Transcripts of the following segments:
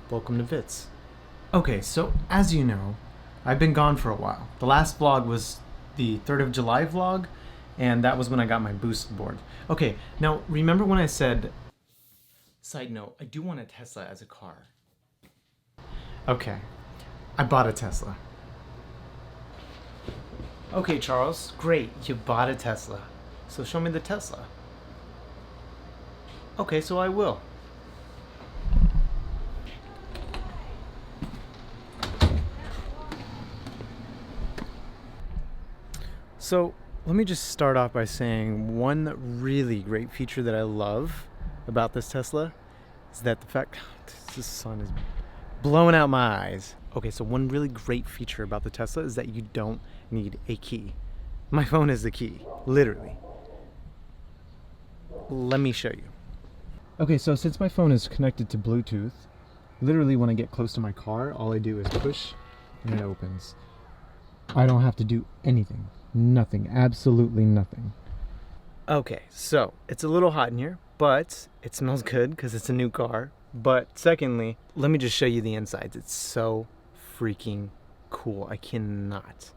Welcome to Vits. Okay, so as you know, I've been gone for a while. The last vlog was the 3rd of July vlog, and that was when I got my boost board. Okay, now remember when I said, side note, I do want a Tesla as a car. Okay, I bought a Tesla. Okay, Charles, great, you bought a Tesla. So show me the Tesla. Okay, so I will. So let me just start off by saying one really great feature that I love about this Tesla is that the fact the sun is blowing out my eyes. Okay, so one really great feature about the Tesla is that you don't need a key. My phone is the key, literally. Let me show you. Okay, so since my phone is connected to Bluetooth, literally when I get close to my car, all I do is push and it opens. I don't have to do anything. Nothing. Absolutely nothing. Okay, so it's a little hot in here, but it smells good because it's a new car. But secondly, let me just show you the insides. It's so freaking cool. I cannot.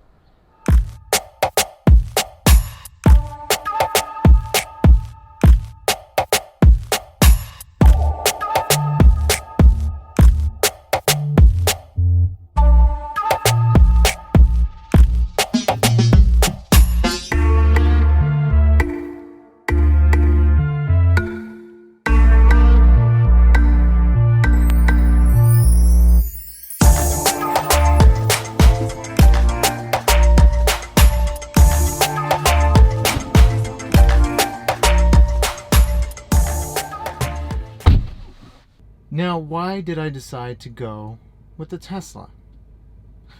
Now, why did I decide to go with the Tesla?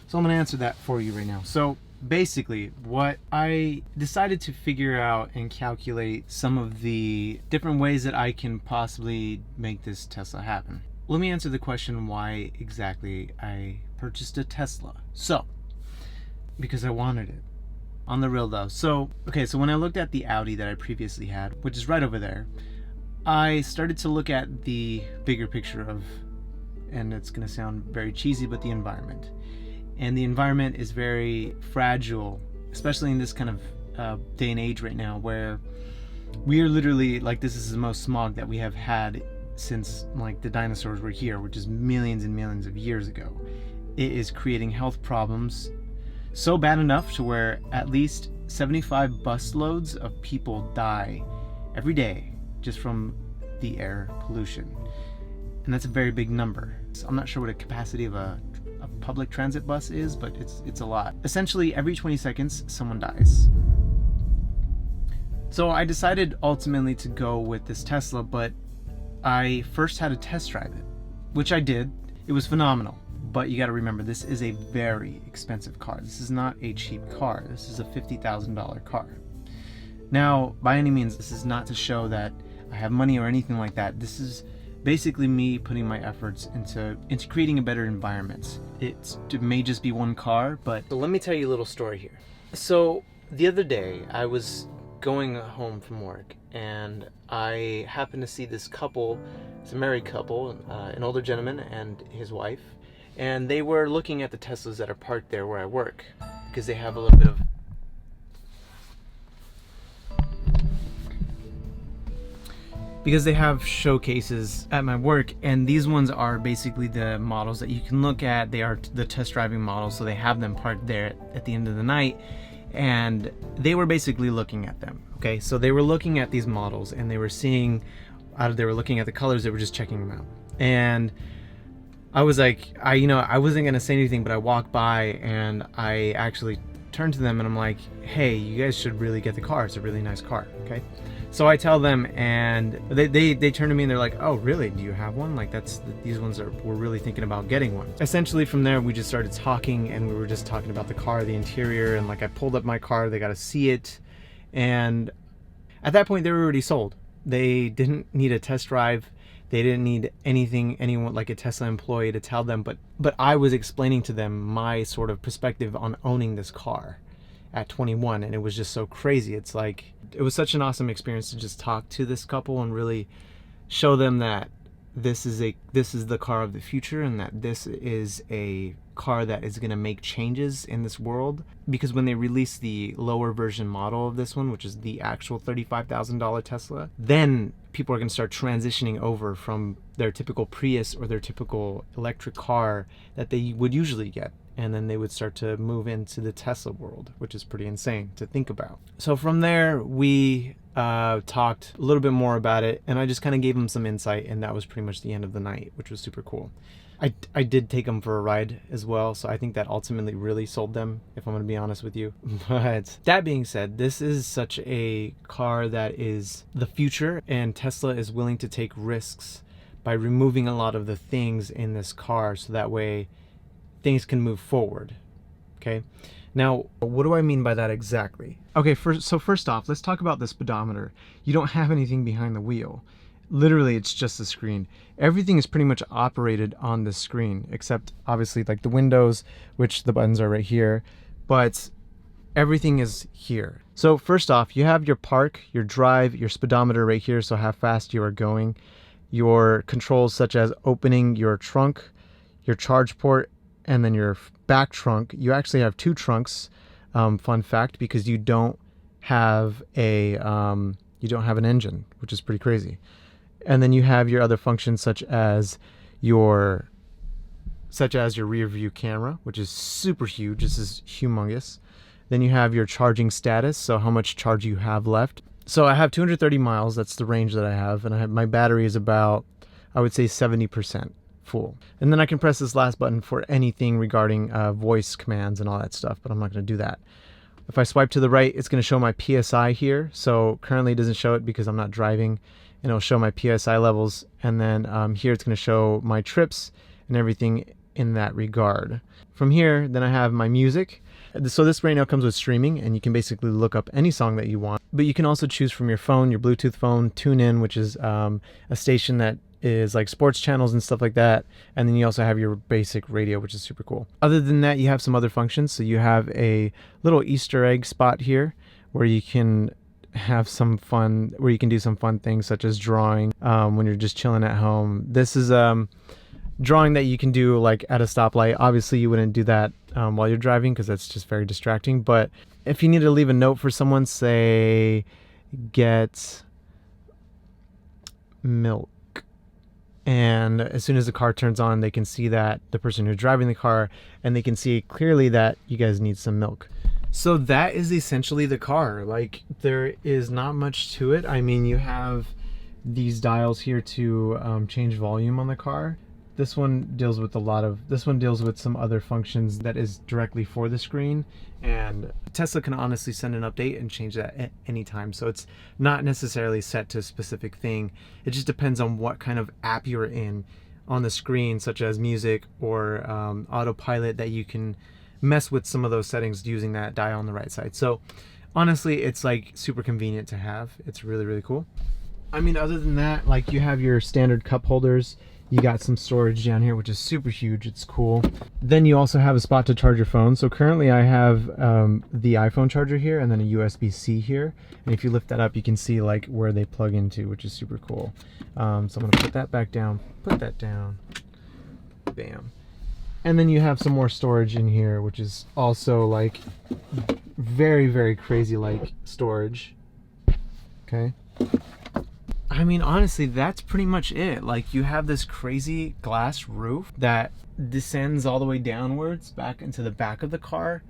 So I'm going to answer that for you right now. So basically, what I decided to figure out and calculate some of the different ways that I can possibly make this Tesla happen. Let me answer the question why exactly I purchased a Tesla. So, because I wanted it. On the real though. So, okay, so when I looked at the Audi that I previously had, which is right over there, I started to look at the bigger picture of, and it's going to sound very cheesy, but the environment. And the environment is very fragile, especially in this kind of day and age right now, where we are literally, like, this is the most smog that we have had since, like, the dinosaurs were here, which is millions and millions of years ago. It is creating health problems so bad enough to where at least 75 bus loads of people die every day just from the air pollution. And that's a very big number. So I'm not sure what a capacity of a public transit bus is, but it's a lot. Essentially, every 20 seconds, someone dies. So I decided ultimately to go with this Tesla, but I first had to test drive it, which I did. It was phenomenal. But you gotta remember, this is a very expensive car. This is not a cheap car. This is a $50,000 car. Now, by any means, this is not to show that I have money or anything like that. This is basically me putting my efforts into creating a better environment. It may just be one car, but so let me tell you a little story here. So the other day I was going home from work and I happened to see this couple. It's a married couple, an older gentleman and his wife, and they were looking at the Teslas that are parked there where I work because they have a little bit of showcases at my work, and these ones are basically the models that you can look at. They are the test driving models, so they have them parked there at the end of the night, and they were basically looking at them. Okay, so they were looking at these models and they were seeing, they were looking at the colors, they were just checking them out. And I was like, I wasn't gonna say anything, but I walked by and I actually turned to them and I'm like, hey, you guys should really get the car. It's a really nice car. Okay. So I tell them, and they turn to me and they're like, oh really, do you have one? Like, these ones we're really thinking about getting one. Essentially from there we just started talking, and we were just talking about the car, the interior, and like I pulled up my car, they got to see it, and at that point they were already sold. They didn't need a test drive, they didn't need anyone like a Tesla employee to tell them, but I was explaining to them my sort of perspective on owning this car at 21, and it was just so crazy. It's like, it was such an awesome experience to just talk to this couple and really show them that this is the car of the future, and that this is a car that is going to make changes in this world. Because when they release the lower version model of this one, which is the actual $35,000 Tesla, then people are going to start transitioning over from their typical Prius or their typical electric car that they would usually get, and then they would start to move into the Tesla world, which is pretty insane to think about. So from there, we talked a little bit more about it, and I just kind of gave him some insight, and that was pretty much the end of the night, which was super cool. I did take them for a ride as well, so I think that ultimately really sold them, if I'm going to be honest with you. But that being said, this is such a car that is the future, and Tesla is willing to take risks by removing a lot of the things in this car, so that way things can move forward. Okay, now what do I mean by that exactly? Okay, so first off, let's talk about the speedometer. You don't have anything behind the wheel. Literally, it's just a screen. Everything is pretty much operated on the screen, except obviously like the windows, which the buttons are right here, but everything is here. So first off, you have your park, your drive, your speedometer right here, so how fast you are going. Your controls such as opening your trunk, your charge port, and then your back trunk. You actually have two trunks, fun fact, because you don't have an engine, which is pretty crazy. And then you have your other functions such as your rear view camera, which is super huge. This is humongous. Then you have your charging status, so how much charge you have left. So I have 230 miles, that's the range that I have, and my battery is about, I would say 70% full. And then I can press this last button for anything regarding voice commands and all that stuff, but I'm not going to do that. If I swipe to the right, it's going to show my PSI here. So currently it doesn't show it because I'm not driving, and it'll show my PSI levels. And then here it's going to show my trips and everything in that regard. From here, then I have my music. So this right now comes with streaming, and you can basically look up any song that you want. But you can also choose from your phone, your Bluetooth phone, tune in, which is a station that is like sports channels and stuff like that. And then you also have your basic radio, which is super cool. Other than that, you have some other functions. So you have a little Easter egg spot here where you can have some fun, where you can do some fun things such as drawing when you're just chilling at home. This is drawing that you can do like at a stoplight. Obviously you wouldn't do that while you're driving because that's just very distracting. But if you need to leave a note for someone, say get milk, and as soon as the car turns on, they can see that the person who's driving the car, and they can see clearly that you guys need some milk. So that is essentially the car. Like, there is not much to it. I mean, you have these dials here to change volume on the car. This one deals with some other functions that is directly for the screen, and Tesla can honestly send an update and change that at any time. So it's not necessarily set to a specific thing. It just depends on what kind of app you're in on the screen, such as music or autopilot, that you can mess with some of those settings using that dial on the right side. So honestly, it's like super convenient to have. It's really, really cool. I mean, other than that, like, you have your standard cup holders. You got some storage down here, which is super huge. It's cool. Then you also have a spot to charge your phone. So currently I have the iPhone charger here, and then a USB-C here. And if you lift that up, you can see like where they plug into, which is super cool. So I'm gonna put that back down, put that down, bam. And then you have some more storage in here, which is also like very, very crazy like storage. Okay. I mean, honestly, that's pretty much it. Like, you have this crazy glass roof that descends all the way downwards back into the back of the car.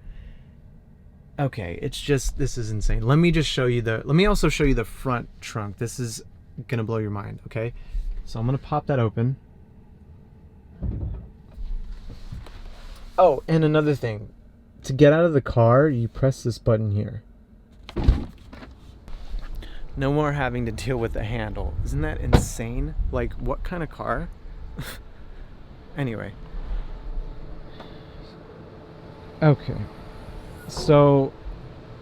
Okay, it's just, this is insane. Let me also show you the front trunk. This is gonna blow your mind, okay? So I'm gonna pop that open. Oh, and another thing. To get out of the car, you press this button here. No more having to deal with the handle. Isn't that insane? Like, what kind of car? Anyway. Okay. So,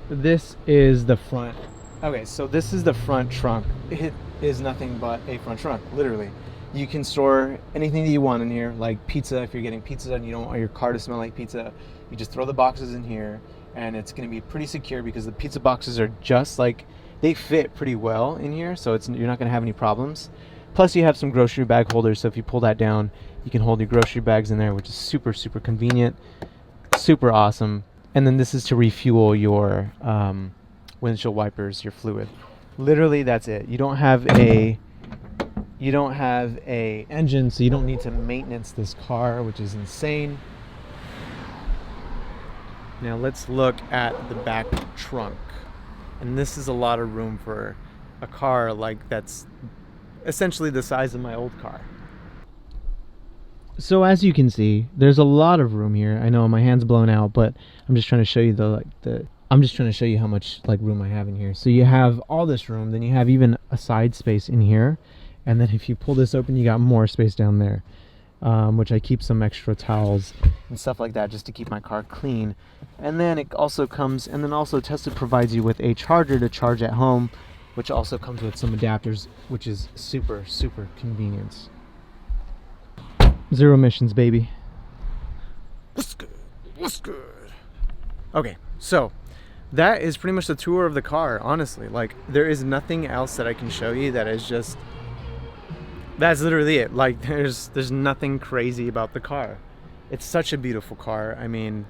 this is the front. Okay, so this is the front trunk. It is nothing but a front trunk, literally. You can store anything that you want in here, like pizza. If you're getting pizza and you don't want your car to smell like pizza, you just throw the boxes in here, and it's going to be pretty secure because the pizza boxes are just like, they fit pretty well in here, so you're not going to have any problems. Plus you have some grocery bag holders, so if you pull that down, you can hold your grocery bags in there, which is super, super convenient, super awesome. And then this is to refuel your windshield wipers, your fluid. Literally, that's it. You don't have a engine, so you don't need to maintenance this car, which is insane. Now let's look at the back trunk. And this is a lot of room for a car like that's essentially the size of my old car. So as you can see, there's a lot of room here. I know my hand's blown out, but I'm just trying to show you I'm just trying to show you how much like room I have in here. So you have all this room, then you have even a side space in here, and then if you pull this open, you got more space down there, which I keep some extra towels and stuff like that just to keep my car clean. And then it also comes, and then also Tesla provides you with a charger to charge at home, which also comes with some adapters, which is super, super convenient. Zero emissions, baby. What's good? What's good? Okay, so that is pretty much the tour of the car, honestly. Like, there is nothing else that I can show you that is just... That's literally it. Like, there's nothing crazy about the car. It's such a beautiful car. I mean,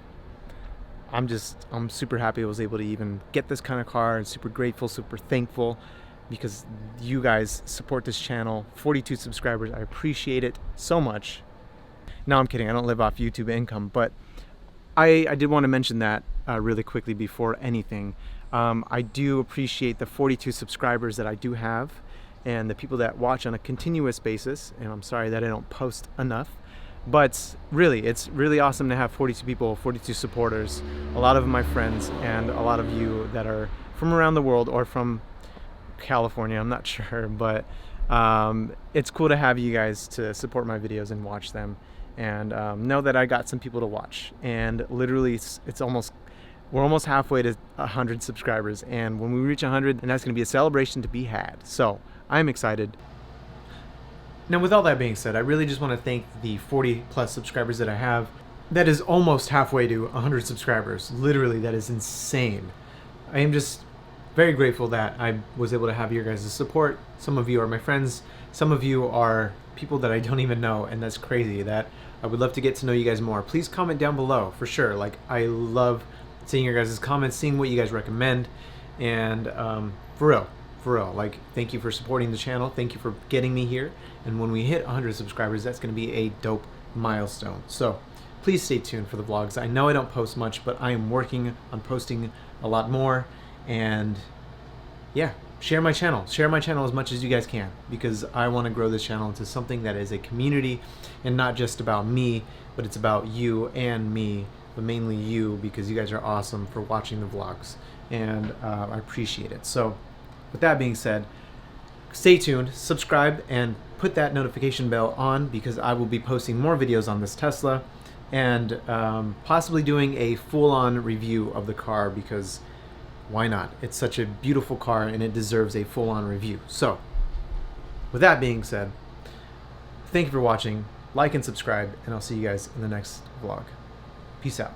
I'm super happy I was able to even get this kind of car, and super grateful, super thankful, because you guys support this channel. 42 subscribers, I appreciate it so much. No, I'm kidding, I don't live off YouTube income, but I did want to mention that really quickly before anything. I do appreciate the 42 subscribers that I do have, and the people that watch on a continuous basis, and I'm sorry that I don't post enough. But really, it's really awesome to have 42 people, 42 supporters, a lot of my friends, and a lot of you that are from around the world or from California, I'm not sure, but it's cool to have you guys to support my videos and watch them, and know that I got some people to watch. And literally, we're almost halfway to 100 subscribers, and when we reach 100, and that's going to be a celebration to be had. So I'm excited. Now, with all that being said, I really just want to thank the 40 plus subscribers that I have. That is almost halfway to 100 subscribers. Literally, that is insane. I am just very grateful that I was able to have your guys' support. Some of you are my friends. Some of you are people that I don't even know, and that's crazy. That I would love to get to know you guys more. Please comment down below, for sure. Like, I love seeing your guys' comments, seeing what you guys recommend, and for real, like, thank you for supporting the channel. Thank you for getting me here. And when we hit 100 subscribers, that's going to be a dope milestone. So please stay tuned for the vlogs. I know I don't post much, but I am working on posting a lot more. And yeah, share my channel as much as you guys can, because I want to grow this channel into something that is a community, and not just about me, but it's about you and me, but mainly you, because you guys are awesome for watching the vlogs, and I appreciate it. So with that being said, stay tuned, subscribe, and put that notification bell on, because I will be posting more videos on this Tesla, and possibly doing a full-on review of the car, because why not? It's such a beautiful car, and it deserves a full-on review. So with that being said, thank you for watching, like and subscribe, and I'll see you guys in the next vlog. Peace out.